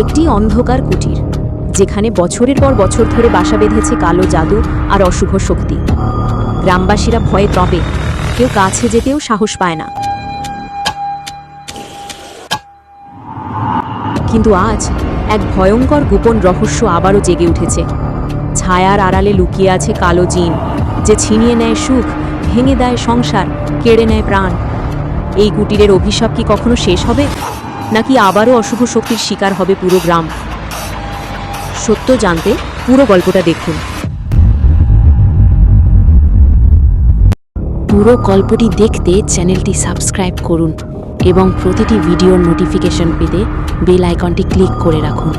একটি অন্ধকার কুটির, যেখানে বছরের পর বছর ধরে বাসা বেঁধেছে কালো জাদু আর অশুভ শক্তি। গ্রামবাসীরা ভয়ে তপে, কেউ কাছে যেতেও সাহস পায় না। কিন্তু আজ এক ভয়ঙ্কর গোপন রহস্য আবারও জেগে উঠেছে। ছায়ার আড়ালে লুকিয়ে আছে কালো জিন, যে ছিনিয়ে নেয় সুখ, ভেঙে দেয় সংসার, কেড়ে নেয় প্রাণ। এই কুটিরের অভিশাপ কি কখনো শেষ হবে, নাকি আবারও অশুভ শক্তির শিকার হবে পুরো গ্রাম? সত্য জানতে পুরো গল্পটা দেখুন। পুরো গল্পটি দেখতে চ্যানেলটি সাবস্ক্রাইব করুন এবং প্রতিটি ভিডিওর নোটিফিকেশন পেতে বেল আইকনটি ক্লিক করে রাখুন।